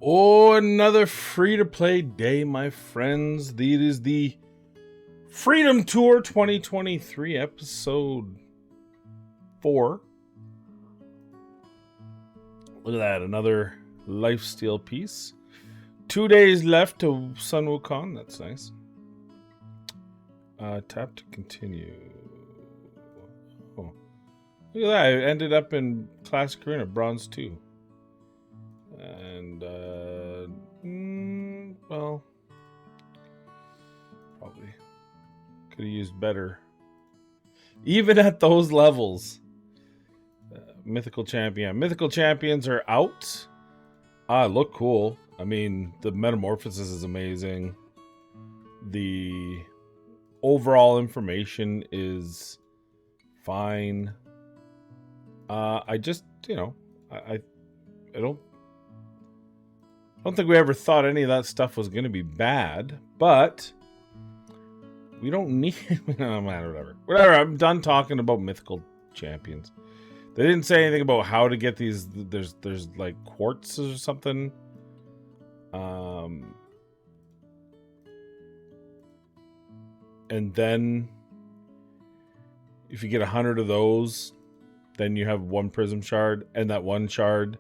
Oh, another free-to-play day, my friends. It is the Freedom Tour 2023, episode 4. Look at that, another lifesteal piece. 2 days left to Sun Wukong, that's nice. Tap to continue. Oh, look at that, I ended up in Classic Arena, Bronze 2. And, well, probably could have used better. Even at those levels. Mythical champion. Mythical champions are out. Look cool. I mean, the metamorphosis is amazing. The overall information is fine. I just, I don't think we ever thought any of that stuff was going to be bad, but we don't need no matter whatever. I'm done talking about mythical champions. They didn't say anything about how to get these. There's like quartz or something. And then if you get 100 of those, then you have one prism shard, and that one shard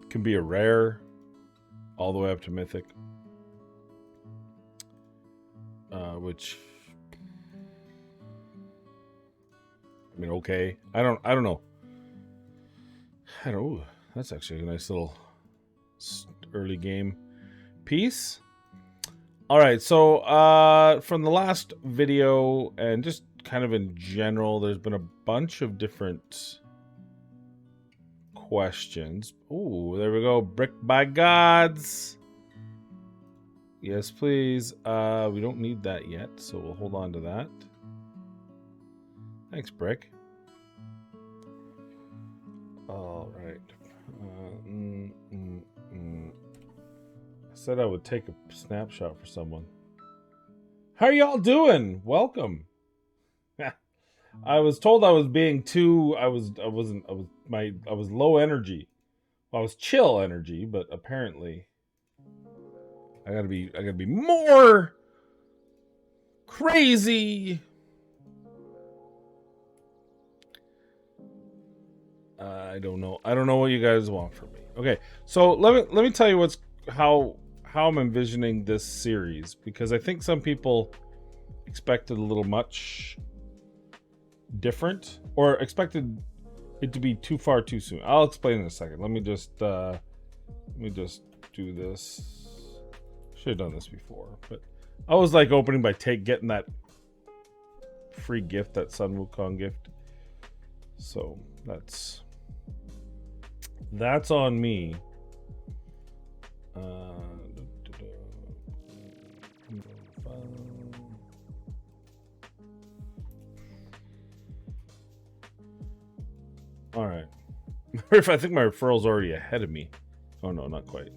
can be a rare all the way up to mythic. Which, I mean, okay. I don't know. That's actually a nice little early game piece. All right, so from the last video and just kind of in general, there's been a bunch of different questions. Ooh, there we go. Brick by Gods. Yes, please. We don't need that yet, so we'll hold on to that. Thanks, Brick. All right. I said I would take a snapshot for someone. How are y'all doing? Welcome. I was told I was being too. I was low energy. Well, I was chill energy, but apparently I gotta be more crazy. I don't know what you guys want from me. Okay, so let me tell you how I'm envisioning this series, because I think some people expected a little much different, or expected it to be too far too soon. I'll explain in a second. Let me just do this. Should have done this before, but I was like opening by getting that free gift, that Sun Wukong gift. So that's on me. All right. I think my referral's already ahead of me. Oh no, not quite.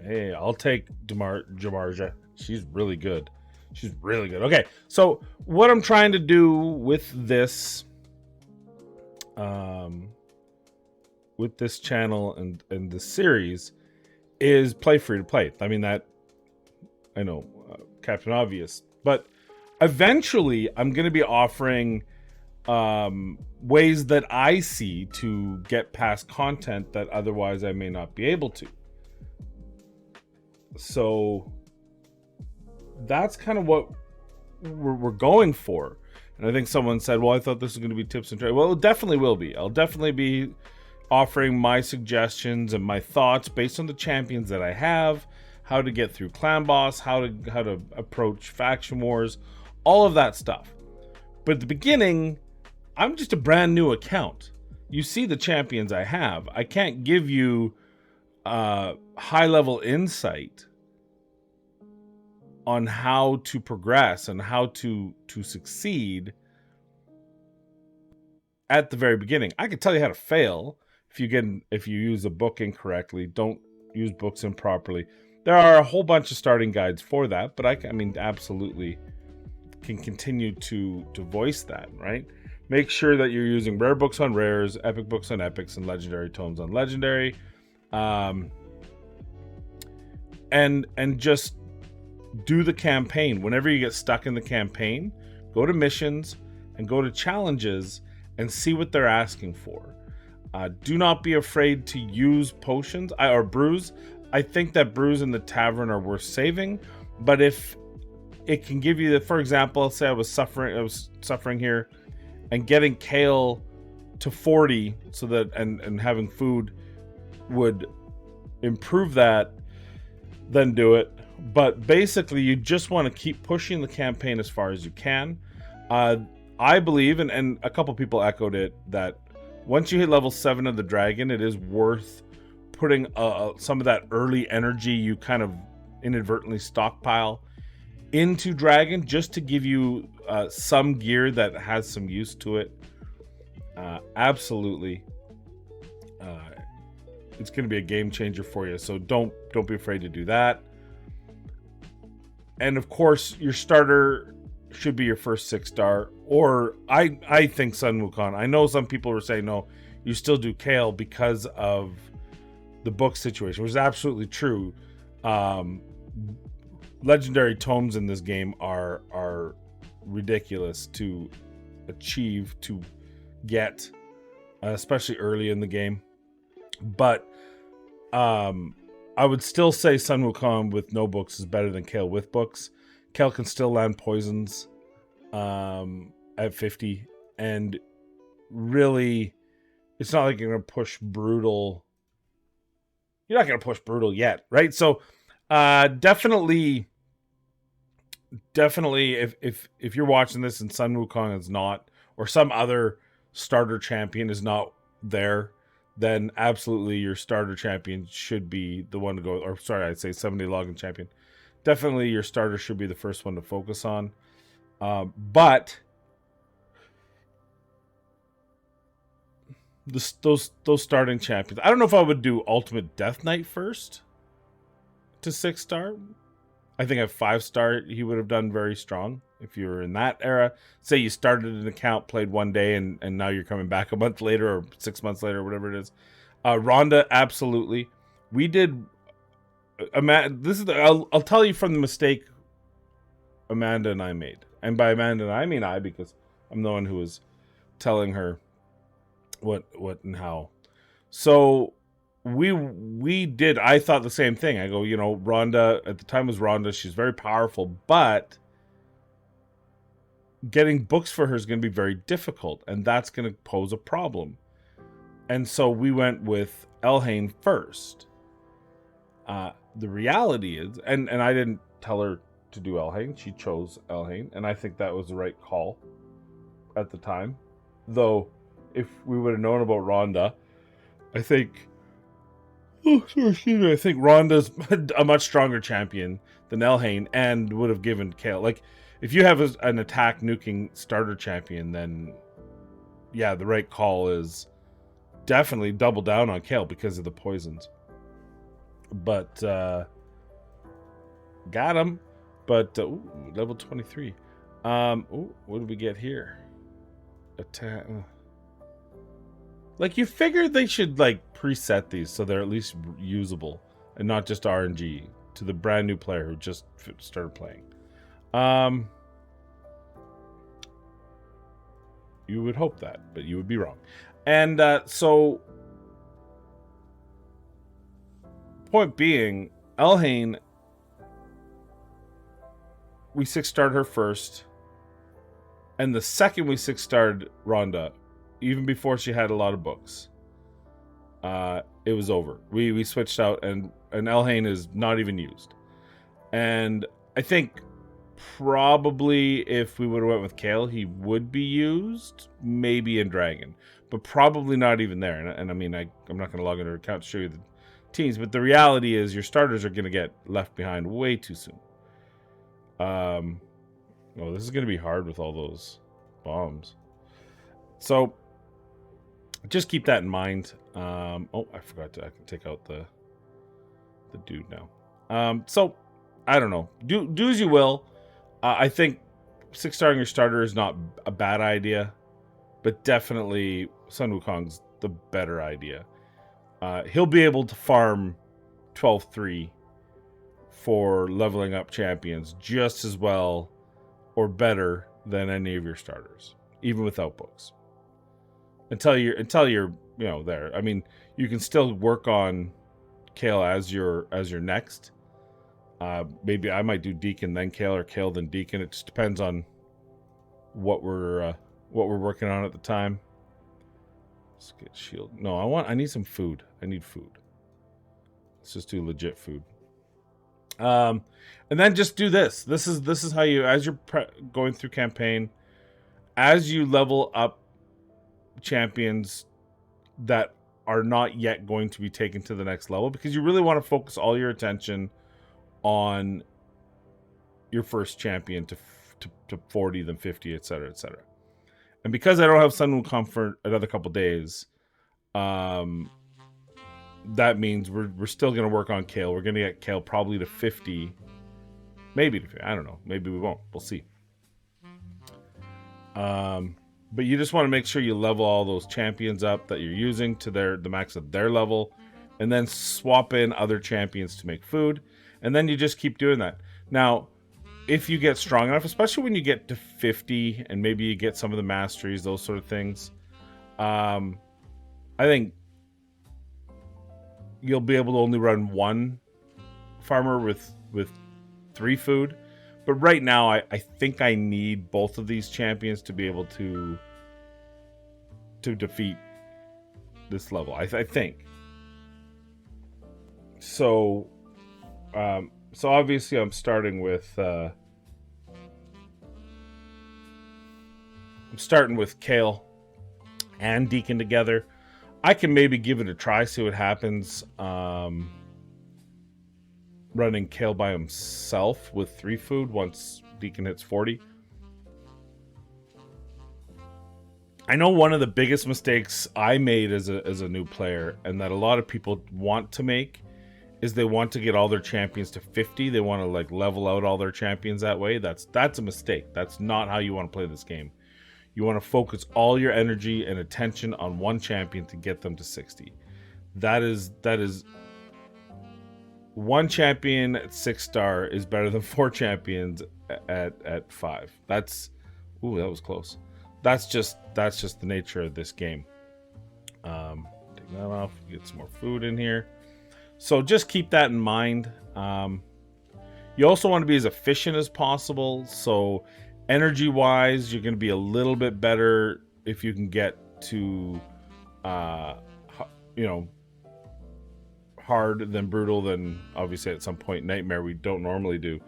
Hey, I'll take Jamarja. She's really good. Okay, so what I'm trying to do with this channel and this series is play free to play. I mean, that I know, Captain Obvious, but eventually I'm going to be offering ways that I see to get past content that otherwise I may not be able to. So that's kind of what we're going for. And I think someone said, well, I thought this was going to be tips and tricks. Well, it definitely will be. I'll definitely be offering my suggestions and my thoughts based on the champions that I have, how to get through clan boss, how to approach faction wars, all of that stuff. But at the beginning, I'm just a brand new account. You see the champions I have. I can't give you high level insight on how to progress and how to succeed at the very beginning. I can tell you how to fail if you use a book incorrectly, don't use books improperly. There are a whole bunch of starting guides for that, but I mean absolutely can continue to voice that, right? Make sure that you're using rare books on rares, epic books on epics, and legendary tomes on legendary. And just do the campaign. Whenever you get stuck in the campaign, go to missions and go to challenges and see what they're asking for. Do not be afraid to use potions or brews. I think that brews in the tavern are worth saving, but if it can give you for example, let's say I was suffering here, and getting kale to 40 so that and having food would improve that, then do it. But basically, you just want to keep pushing the campaign as far as you can. I believe, and a couple people echoed it, that once you hit level 7 of the dragon, it is worth putting some of that early energy you kind of inadvertently stockpile into dragon, just to give you some gear that has some use to it. Absolutely. It's going to be a game changer for you, so don't be afraid to do that. And of course, your starter should be your first 6-star, or I think Sun Wukong. I know some people were saying no, you still do Kale because of the book situation, which is absolutely true. Legendary tomes in this game are ridiculous to achieve, to get, especially early in the game. But I would still say Sun Wukong with no books is better than Kale with books. Kale can still land poisons at 50, and really, it's not like you're going to push brutal. You're not going to push brutal yet, right? So definitely, if you're watching this and Sun Wukong is not, or some other starter champion is not there, then absolutely your starter champion should be the one to go. Or sorry, I'd say 7-day login champion. Definitely your starter should be the first one to focus on. But those starting champions, I don't know if I would do Ultimate Death Knight first to 6-star. I think at 5-star he would have done very strong. If you were in that era, say you started an account, played one day, and now you're coming back a month later or 6 months later, whatever it is. Rhonda, absolutely. We did. I'll tell you from the mistake Amanda and I made, and by Amanda and I mean I, because I'm the one who was telling her what and how. So we did. I thought the same thing. I go, Rhonda at the time was Rhonda. She's very powerful, but getting books for her is going to be very difficult, and that's going to pose a problem. And so we went with Elhain first. The reality is, and I didn't tell her to do Elhain. She chose Elhain, and I think that was the right call at the time. Though, if we would have known about Rhonda, I think Rhonda's a much stronger champion than Elhain, and would have given Kale. Like, if you have an attack nuking starter champion, then yeah, the right call is definitely double down on Kale because of the poisons. But got him. But level 23. What did we get here? Attack. Like, you figure they should preset these so they're at least usable and not just RNG to the brand new player who just started playing. You would hope that, but you would be wrong. And so, point being, Elhain, we 6-starred her first, and the second we 6-starred Rhonda, even before she had a lot of books, it was over. We switched out, and Elhain is not even used. And I think probably if we would have went with Kale, he would be used, maybe in Dragon, but probably not even there. And I mean, I'm not going to log into her account to show you the teams, but the reality is your starters are going to get left behind way too soon. This is going to be hard with all those bombs. So just keep that in mind. I forgot I can take out the dude now. So I don't know. Do as you will. I think 6-starring your starter is not a bad idea. but definitely Sun Wukong's the better idea. He'll be able to farm 12-3 for leveling up champions just as well or better than any of your starters, even without books. Until you're there. I mean, you can still work on Kale as your next. Maybe I might do Deacon then Kale, or Kale then Deacon. It just depends on what we're working on at the time. Let's get shield. No, I need some food. I need food. Let's just do legit food. And then just do this. This is how you, as you're going through campaign, as you level up champions that are not yet going to be taken to the next level, because you really want to focus all your attention on your first champion to 40, then 50, etc., etc. And because I don't have Sun Wukong for another couple days, that means we're still going to work on Kale. We're going to get Kale probably to 50, maybe to 50. I don't know. Maybe we won't. We'll see. But you just want to make sure you level all those champions up that you're using to the max of their level, and then swap in other champions to make food, and then you just keep doing that. Now, if you get strong enough, especially when you get to 50 and maybe you get some of the masteries, those sort of things, I think you'll be able to only run one farmer with 3 food. But right now, I think I need both of these champions to be able to defeat this level. I think. So, obviously I'm starting with Kale and Deacon together. I can maybe give it a try, see what happens. Running Kale by himself with 3 food once Deacon hits 40. I know one of the biggest mistakes I made as a new player, and that a lot of people want to make, is they want to get all their champions to 50. They want to like level out all their champions that way. That's a mistake. That's not how you want to play this game. You want to focus all your energy and attention on one champion to get them to 60. That is one champion at 6-star is better than 4 champions at 5. That was close. That's just the nature of this game. Take that off. Get some more food in here. So just keep that in mind. You also want to be as efficient as possible. So energy-wise, you're going to be a little bit better if you can get to, hard than brutal, than obviously at some point nightmare we don't normally do,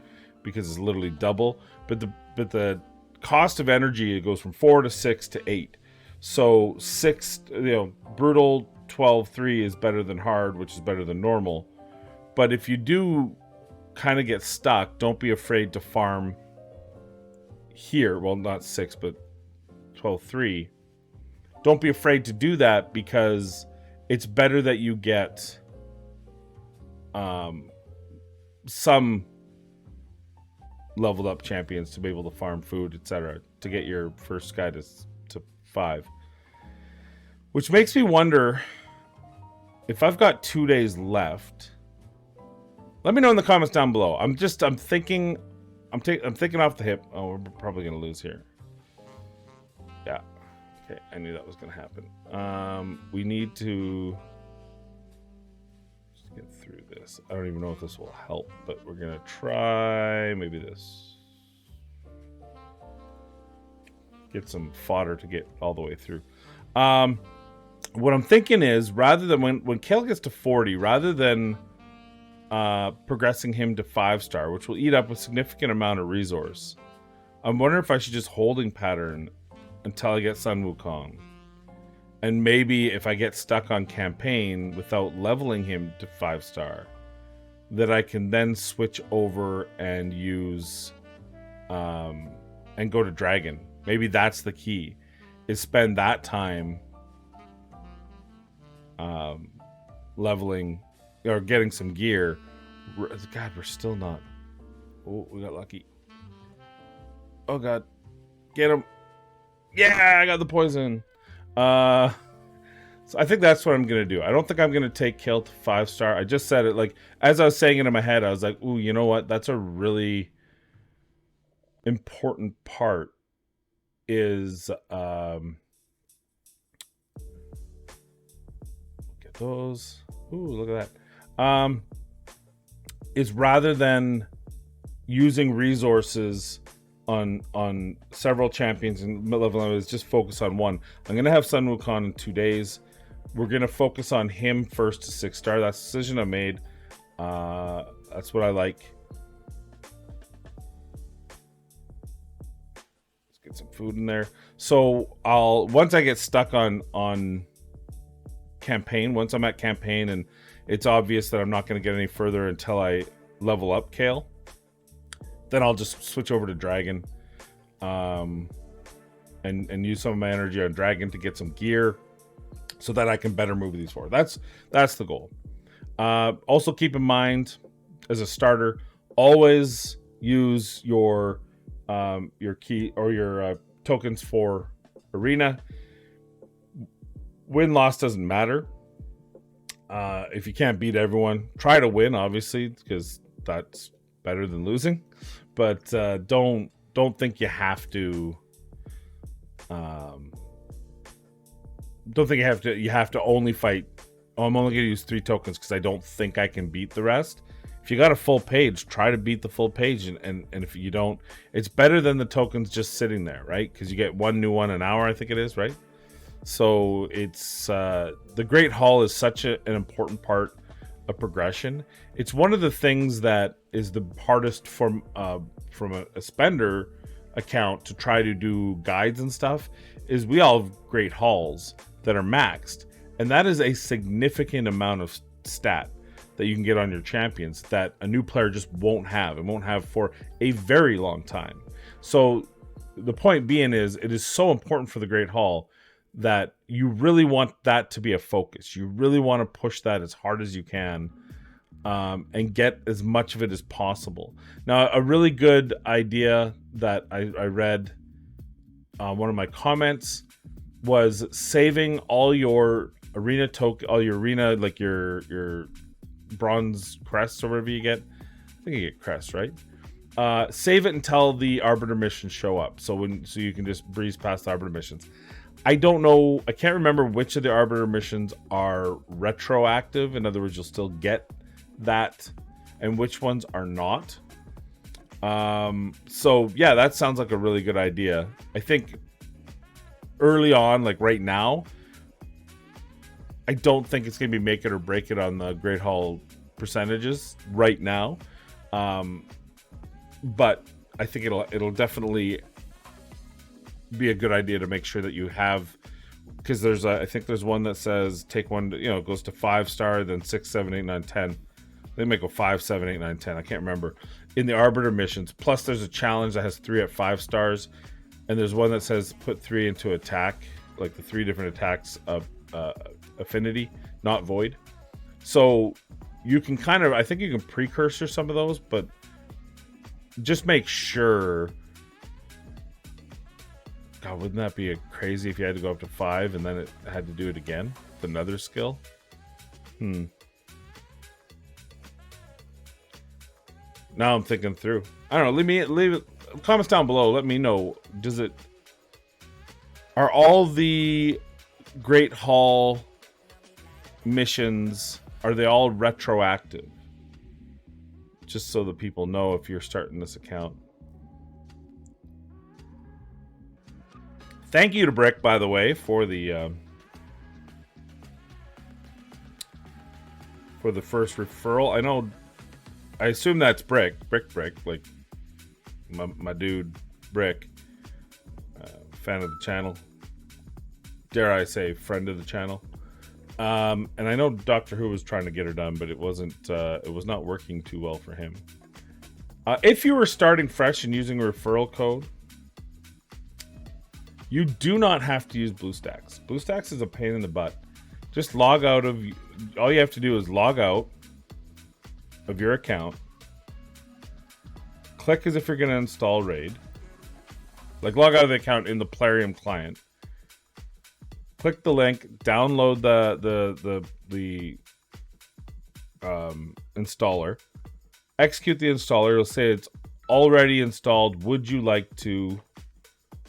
because it's literally double. But the cost of energy, it goes from 4 to 6 to 8. So 6, brutal 12-3 is better than hard, which is better than normal. But if you do kind of get stuck, don't be afraid to farm here. Well, not 6, but 12-3. Don't be afraid to do that, because it's better that you get some leveled up champions to be able to farm food, etc., to get your first guy to 5. Which makes me wonder if I've got 2 days left. Let me know in the comments down below. I'm thinking off the hip. Oh, we're probably gonna lose here. Yeah. Okay, I knew that was gonna happen. We need to just get through this. I don't even know if this will help, but we're gonna try maybe this. Get some fodder to get all the way through. What I'm thinking is, rather than when Kale gets to 40, rather than progressing him to 5-star, which will eat up a significant amount of resource, I'm wondering if I should just holding pattern until I get Sun Wukong. And maybe if I get stuck on campaign without leveling him to 5-star, that I can then switch over and use and go to Dragon. Maybe that's the key, is spend that time leveling or getting some gear. God, we're still not. Oh, we got lucky. Oh God, get him. Yeah, I got the poison. So I think that's what I'm gonna do. I don't think I'm gonna take kill to 5-star. I just said it like as I was saying it in my head. I was like, "Ooh, you know what? That's a really important part." Is get those. Ooh, look at that. Is rather than using resources on several champions and mid-level is just focus on one. I'm gonna have Sun Wukong in 2 days. We're gonna focus on him first to 6-star. That's the decision I made. That's what I like. Let's get some food in there. So once I get stuck on campaign, once I'm at campaign and it's obvious that I'm not going to get any further until I level up Kale, then I'll just switch over to Dragon, and use some of my energy on Dragon to get some gear, so that I can better move these forward. That's the goal. Also keep in mind, as a starter, always use your key or your tokens for arena. Win-loss doesn't matter. If you can't beat everyone, try to win, obviously, because that's better than losing. But don't think you have to. Don't think you have to only fight. Oh, I'm only going to use 3 tokens because I don't think I can beat the rest. If you got a full page, try to beat the full page, and if you don't, it's better than the tokens just sitting there, right? Because you get one new one an hour, I think it is, right? So it's the Great Hall is such an important part of progression. It's one of the things that is the hardest from a spender account to try to do guides and stuff. Is we all have Great Halls that are maxed, and that is a significant amount of stat that you can get on your champions that a new player just won't have. It won't have for a very long time. So the point being is, it is so important for the Great Hall that you really want that to be a focus. You really want to push that as hard as you can, and get as much of it as possible. Now, a really good idea that I read, one of my comments, was saving all your arena token, all your arena, like your bronze crests or whatever you get. I think you get crests, right? Save it until the Arbiter missions show up, so you can just breeze past the Arbiter missions. I don't know. I can't remember which of the Arbiter missions are retroactive. In other words, you'll still get that, and which ones are not. So yeah, that sounds like a really good idea. I think early on, like right now, I don't think it's going to be make it or break it on the Great Hall percentages right now. But I think it'll definitely be a good idea to make sure that you have, because I think there's one that says take one, it goes to 5-star, then 6, 7, 8, 9, 10. They may go 5, 7, 8, 9, 10. I can't remember. In the Arbiter missions. Plus there's a challenge that has 3 at 5 stars. And there's one that says put 3 into attack, like the 3 different attacks of affinity, not void. So you can I think you can precursor some of those, but just make sure. God, wouldn't that be crazy if you had to go up to 5 and then it had to do it again with another skill? Now I'm thinking through. I don't know. Leave it. Comments down below. Let me know. Are all the Great Hall missions, are they all retroactive? Just so that people know if you're starting this account. Thank you to Brick, by the way, for the first referral. I assume that's Brick, like my dude Brick, fan of the channel. Dare I say, friend of the channel. And I know Doctor Who was trying to get her done, but it wasn't. It was not working too well for him. If you were starting fresh and using a referral code, you do not have to use BlueStacks. BlueStacks is a pain in the butt. Just log out of. All you have to do is log out of your account. Click as if you're going to install Raid. Like log out of the account in the Plarium client. Click the link, download the installer, execute the installer. It'll say it's already installed. Would you like to?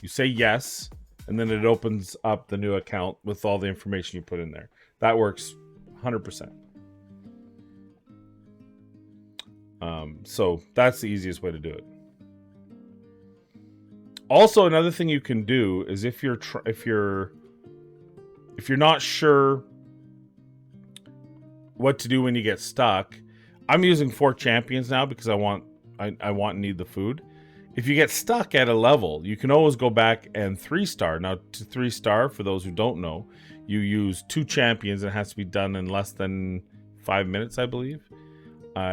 You say yes, and then it opens up the new account with all the information you put in there. That works 100%. So that's the easiest way to do it. Also, another thing you can do is if you're not sure what to do when you get stuck, I'm using 4 champions now because I want and need the food. If you get stuck at a level, you can always go back and 3-star. Now, to 3-star, for those who don't know, you use 2 champions and it has to be done in less than 5 minutes, I believe.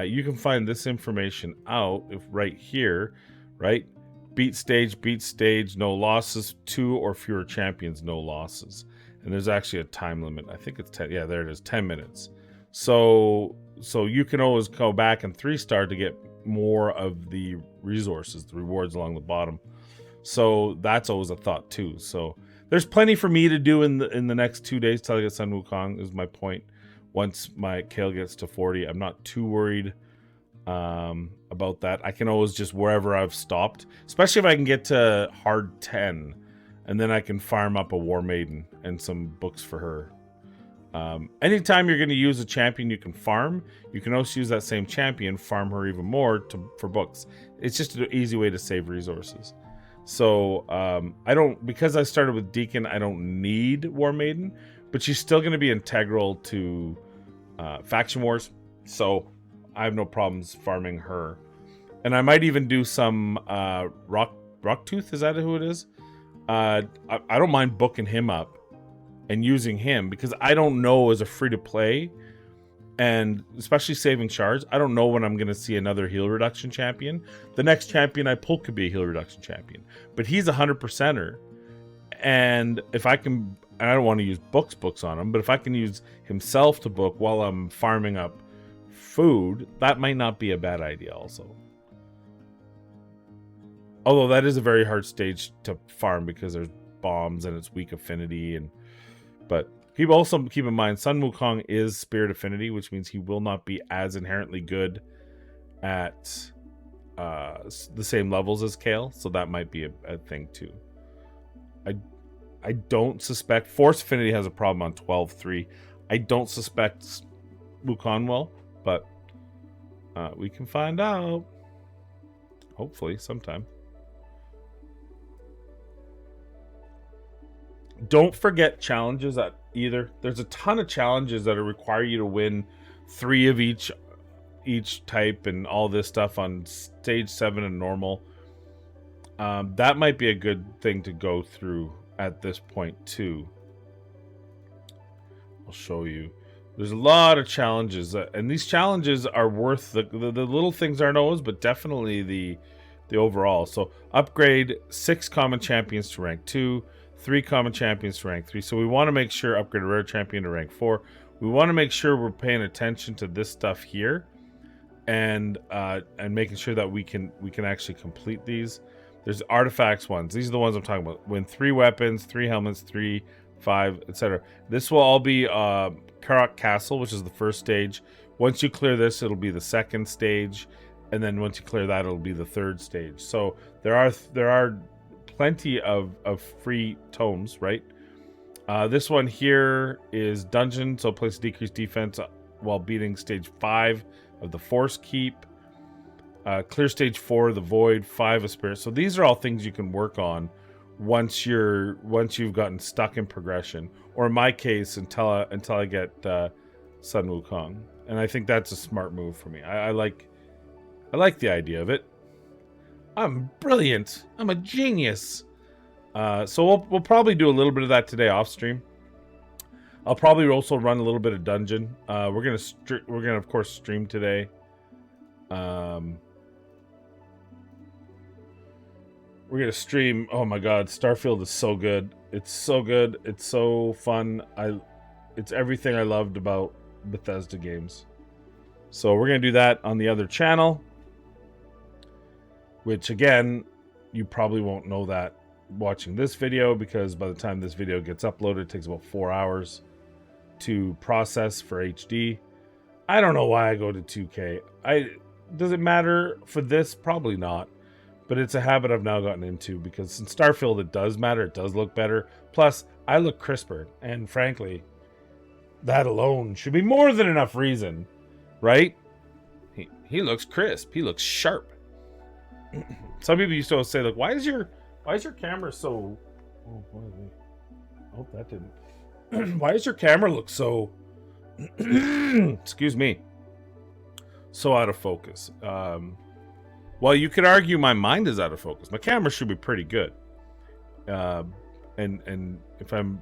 You can find this information out right here, right? Beat stage, no losses, 2 or fewer champions, no losses. And there's actually a time limit. I think it's 10. Yeah, there it is, 10 minutes. So you can always go back and 3-star to get more of the resources, the rewards along the bottom. So that's always a thought too. So there's plenty for me to do in the next 2 days till I get Sun Wukong, is my point. Once my Kale gets to 40, I'm not too worried about that. I can always just wherever I've stopped, especially if I can get to hard 10, and then I can farm up a War Maiden and some books for her. Anytime you're going to use a champion you can farm, you can also use that same champion, farm her even more for books. It's just an easy way to save resources. So because I started with Deacon, I don't need War Maiden, but she's still going to be integral to Faction Wars. So I have no problems farming her. And I might even do some Rocktooth, is that who it is? I don't mind booking him up and using him, because I don't know, as a free-to-play, and especially saving shards, I don't know when I'm going to see another heal reduction champion. The next champion I pull could be a heal reduction champion, but he's a 100%er, and if I can, and I don't want to use books on him, but if I can use himself to book while I'm farming up food, that might not be a bad idea also. Although that is a very hard stage to farm because there's bombs and it's weak affinity, but also keep in mind Sun Wukong is Spirit Affinity, which means he will not be as inherently good at the same levels as Kale, so that might be a thing too. I don't suspect Force Affinity has a problem on 12-3. I don't suspect Wukong will, but we can find out. Hopefully sometime. Don't forget challenges at either. There's a ton of challenges that require you to win 3 of each type and all this stuff on stage 7 and normal. That might be a good thing to go through at this point too. I'll show you. There's a lot of challenges, and these challenges are worth the little things aren't always, but definitely the overall. So upgrade 6 common champions to rank 2. 3 common champions to rank 3. So we want to make sure upgrade a rare champion to rank 4. We want to make sure we're paying attention to this stuff here, and making sure that we can actually complete these. There's artifacts ones. These are the ones I'm talking about. Win 3 weapons, 3 helmets, 3, 5, etc. This will all be Karak Castle, which is the first stage. Once you clear this, it'll be the second stage, and then once you clear that, it'll be the third stage. So there are plenty of free tomes, right? This one here is dungeon, so place decreased defense while beating stage 5 of the Force Keep. Clear stage 4, the Void, 5 of Spirit. So these are all things you can work on once you've gotten stuck in progression, or in my case, until I get Sun Wukong. And I think that's a smart move for me. I like the idea of it. I'm brilliant. I'm a genius. So we'll probably do a little bit of that today off stream. I'll probably also run a little bit of dungeon. We're gonna of course stream today. We're gonna stream. Oh my god, Starfield is so good. It's so good. It's so fun. It's everything I loved about Bethesda games. So we're gonna do that on the other channel, which again, you probably won't know that watching this video, because by the time this video gets uploaded, it takes about 4 hours to process for HD. I don't know why I go to 2K. Does it matter for this? Probably not. But it's a habit I've now gotten into, because in Starfield it does matter. It does look better. Plus, I look crisper. And frankly, that alone should be more than enough reason, right? He looks crisp. He looks sharp. Some people used to say, like, why is your camera so... Oh, I hope that didn't... Why does your camera look so... Excuse me. So out of focus. Well, you could argue my mind is out of focus. My camera should be pretty good. And if I'm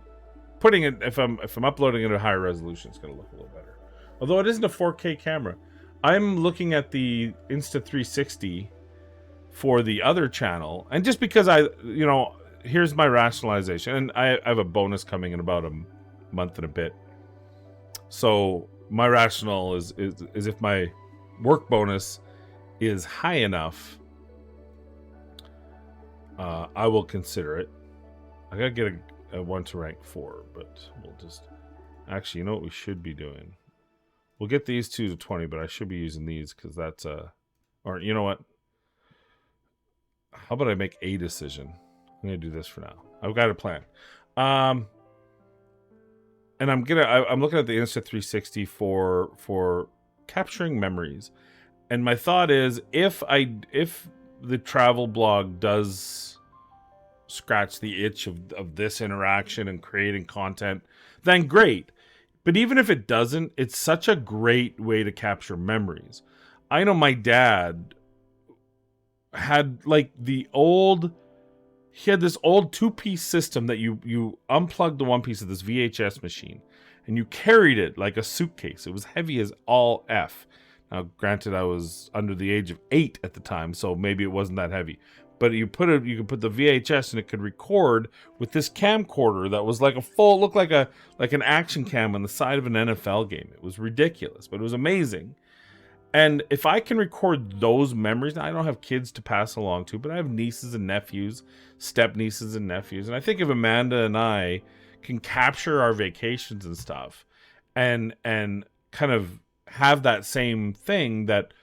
putting it, if I'm uploading it at a higher resolution, it's going to look a little better. Although it isn't a 4K camera. I'm looking at the Insta360 for the other channel, and just because here's my rationalization, and I have a bonus coming in about a month and a bit. So my rationale is if my work bonus is high enough, I will consider it. I gotta get a 1 to rank 4, but we'll just... Actually, you know what we should be doing? We'll get these 2 to 20, but I should be using these, because that's or you know what? How about I make a decision? I'm gonna do this for now. I've got a plan. And I'm looking at the Insta360 for capturing memories. And my thought is, if the travel blog does scratch the itch of this interaction and creating content, then great. But even if it doesn't, it's such a great way to capture memories. I know my dad had like he had this old 2-piece system that you unplugged the one piece of this VHS machine and you carried it like a suitcase. It was heavy as all F. Now, granted, I was under the age of 8 at the time, so maybe it wasn't that heavy. But you could put the VHS and it could record with this camcorder that was like looked like an action cam on the side of an NFL game. It was ridiculous, but it was amazing. And if I can record those memories, now I don't have kids to pass along to, but I have nieces and nephews, step nieces and nephews. And I think if Amanda and I can capture our vacations and stuff and kind of have that same thing that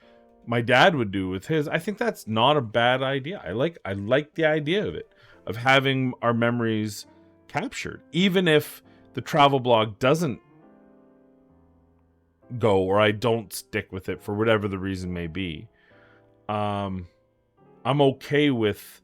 my dad would do with his, I think that's not a bad idea. I like the idea of it, of having our memories captured, even if the travel blog doesn't go, or I don't stick with it for whatever the reason may be. I'm okay with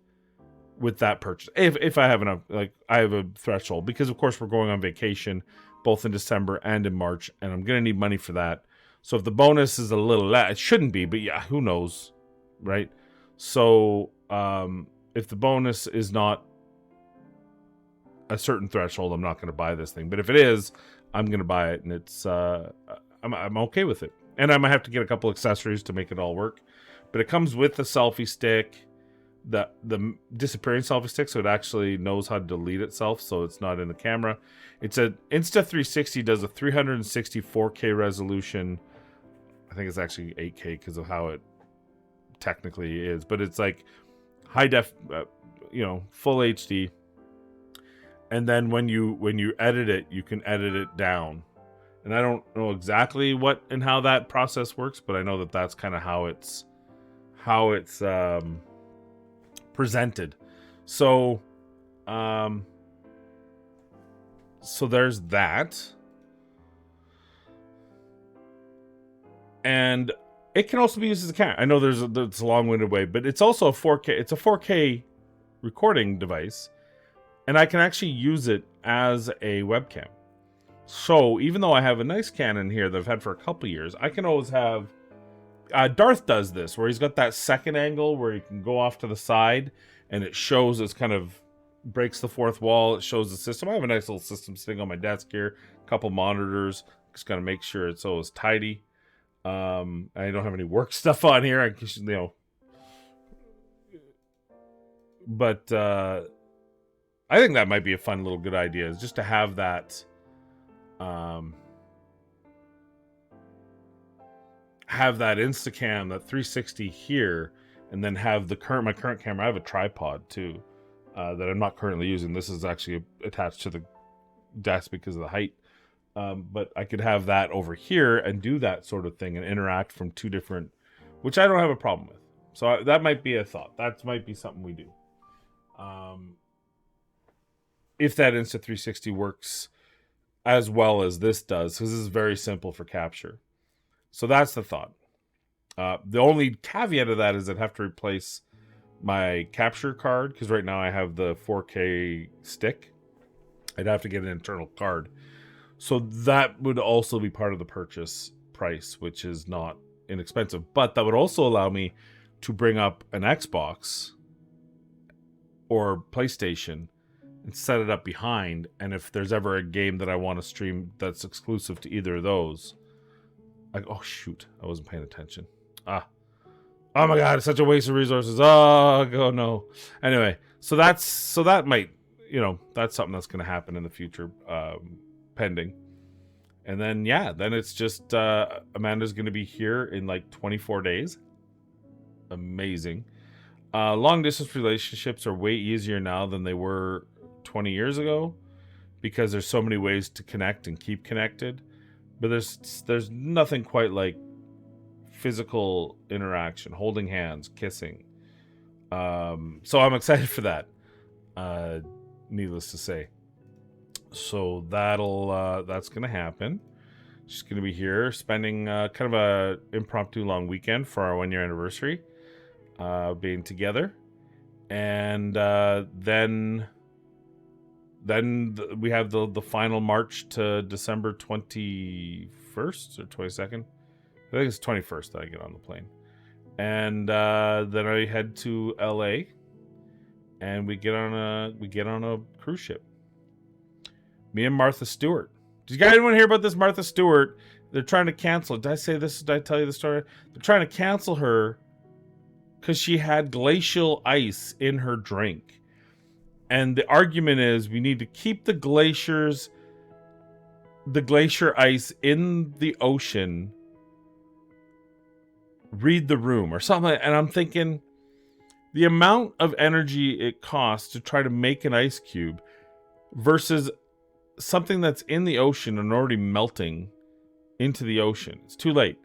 that purchase if I have enough, like I have a threshold, because of course we're going on vacation both in December and in March, and I'm gonna need money for that. So if the bonus is a little less, it shouldn't be, but yeah, who knows, right? So if the bonus is not a certain threshold, I'm not going to buy this thing. But if it is, I'm going to buy it, and it's I'm okay with it. And I might have to get a couple accessories to make it all work. But it comes with the selfie stick, the disappearing selfie stick, so it actually knows how to delete itself, so it's not in the camera. It's a Insta360 does a 364K resolution. I think it's actually 8K because of how it technically is, but it's like high def, full HD. And then when you edit it, you can edit it down. And I don't know exactly what and how that process works, but I know that that's kind of how it's presented. So there's that. And it can also be used as a camera. I know it's a long-winded way, but it's also a 4K. It's a 4K recording device, and I can actually use it as a webcam. So even though I have a nice Canon here that I've had for a couple years, I can always have... Darth does this, where he's got that second angle where he can go off to the side, and it shows, it's kind of breaks the fourth wall. It shows the system. I have a nice little system sitting on my desk here, a couple monitors. Just got to make sure it's always tidy. I don't have any work stuff on here. But I think that might be a fun little good idea, is just to have that, Instacam, that 360 here, and then have my current camera. I have a tripod too, that I'm not currently using. This is actually attached to the desk because of the height. But I could have that over here and do that sort of thing and interact from two different, which I don't have a problem with. So that might be a thought. That might be something we do. If that Insta360 works as well as this does, because this is very simple for capture. So that's the thought. The only caveat of that is I'd have to replace my capture card, because right now I have the 4K stick. I'd have to get an internal card. So that would also be part of the purchase price, which is not inexpensive. But that would also allow me to bring up an Xbox or PlayStation and set it up behind. And if there's ever a game that I want to stream that's exclusive to either of those, oh shoot, I wasn't paying attention. Oh my god, it's such a waste of resources. Oh no. Anyway, so that might, that's something that's going to happen in the future, pending. And then then it's just Amanda's going to be here in like 24 days. Amazing. Long distance relationships are way easier now than they were 20 years ago, because there's so many ways to connect and keep connected. But there's nothing quite like physical interaction, holding hands, kissing. So I'm excited for that. Needless to say. So that's gonna happen. She's gonna be here spending kind of a impromptu long weekend for our 1-year anniversary, being together, and then we have the final march to December 21st or 22nd. I think it's 21st that I get on the plane, and then I head to LA, and we get on a cruise ship. Me and Martha Stewart. Did anyone hear about this Martha Stewart? They're trying to cancel. Did I say this? Did I tell you the story? They're trying to cancel her because she had glacial ice in her drink. And the argument is we need to keep the glacier ice in the ocean. Read the room or something. And I'm thinking, the amount of energy it costs to try to make an ice cube versus something that's in the ocean and already melting into the ocean. It's too late.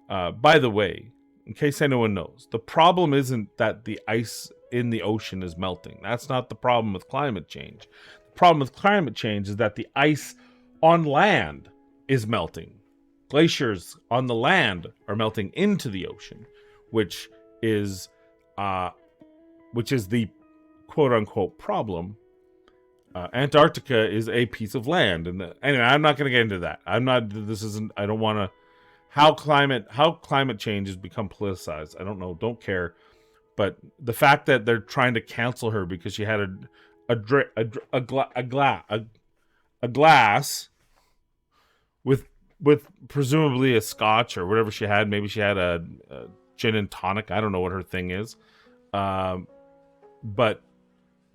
By the way, in case anyone knows, the problem isn't that the ice in the ocean is melting. That's not the problem with climate change. The problem with climate change is that the ice on land is melting. Glaciers on the land are melting into the ocean, which is the quote-unquote problem. Antarctica is a piece of land, and anyway, I'm not going to get into that. I don't want to. How climate change has become politicized, I don't know. Don't care. But the fact that they're trying to cancel her because she had a glass with presumably a scotch or whatever she had. Maybe she had a gin and tonic. I don't know what her thing is. But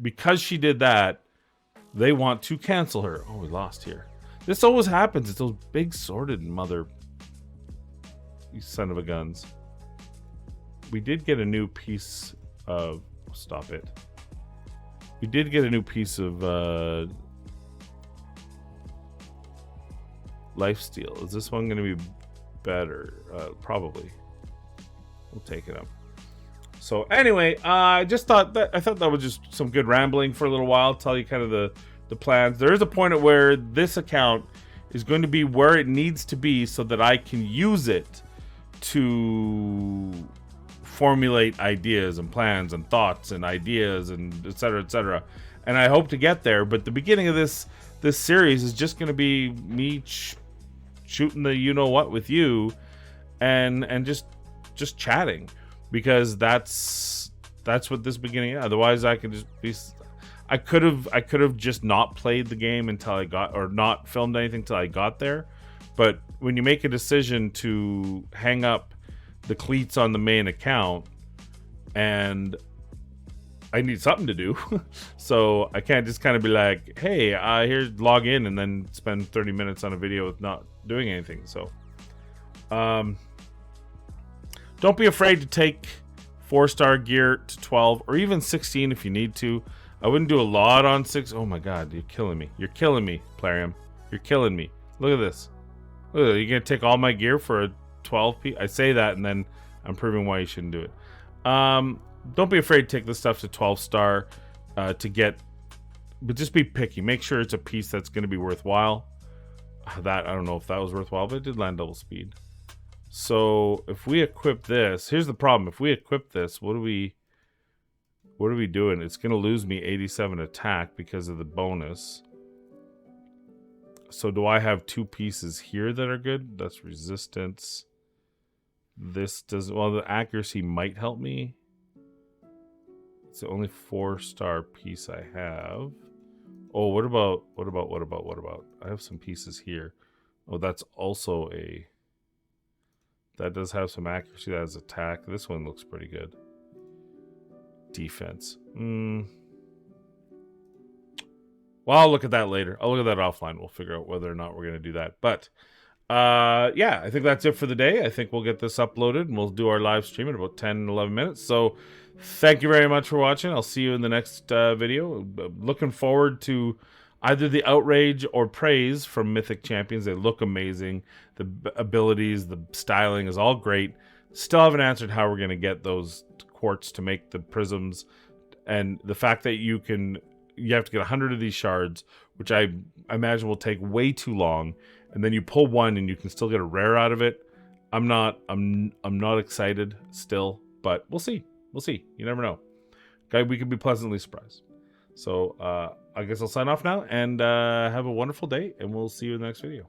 because she did that, they want to cancel her. Oh, we lost here. This always happens. It's those big sordid you son of a guns. We did get a new piece of... Stop it. We did get a new piece of lifesteal. Is this one going to be better? Probably. We'll take it up. So anyway, I thought that was just some good rambling for a little while. Tell you kind of the plans. There is a point at where this account is going to be where it needs to be so that I can use it to formulate ideas and plans and thoughts and ideas and etc. etc. And I hope to get there. But the beginning of this series is just going to be me shooting the you-know-what with you and just chatting. Because that's what this beginning is. Otherwise, I could just be. I could have just not played the game until I got, or not filmed anything until I got there. But when you make a decision to hang up the cleats on the main account, and I need something to do, so I can't just kind of be like, "Hey, here's log in," and then spend 30 minutes on a video with not doing anything. So, don't be afraid to take 4-star gear to 12 or even 16 if you need to. I wouldn't do a lot on 6. Oh my god, you're killing me. You're killing me, Plarium. You're killing me. Look at this. Look at it. You're gonna take all my gear for a 12 piece? I say that and then I'm proving why you shouldn't do it. Don't be afraid to take this stuff to 12 star to get, but just be picky. Make sure it's a piece that's going to be worthwhile. That, I don't know if that was worthwhile, but it did land double speed. So if we equip this, here's the problem. If we equip this, what are we doing? It's going to lose me 87 attack because of the bonus. So do I have 2 pieces here that are good? That's resistance. This does, well, the accuracy might help me. It's the only 4-star piece I have. Oh, what about? I have some pieces here. Oh, that's also a, that does have some accuracy. That has attack. This one looks pretty good. Defense. Well, I'll look at that later. I'll look at that offline. We'll figure out whether or not we're going to do that. But yeah, I think that's it for the day. I think we'll get this uploaded and we'll do our live stream in about 10, 11 minutes. So thank you very much for watching. I'll see you in the next video. Looking forward to either the outrage or praise from Mythic Champions. They look amazing. The abilities, the styling is all great. Still haven't answered how we're going to get those quartz to make the prisms. And the fact that you have to get 100 of these shards, which I imagine will take way too long. And then you pull one and you can still get a rare out of it. I'm not excited still, but we'll see. We'll see. You never know. Okay, we could be pleasantly surprised. So I guess I'll sign off now and have a wonderful day, and we'll see you in the next video.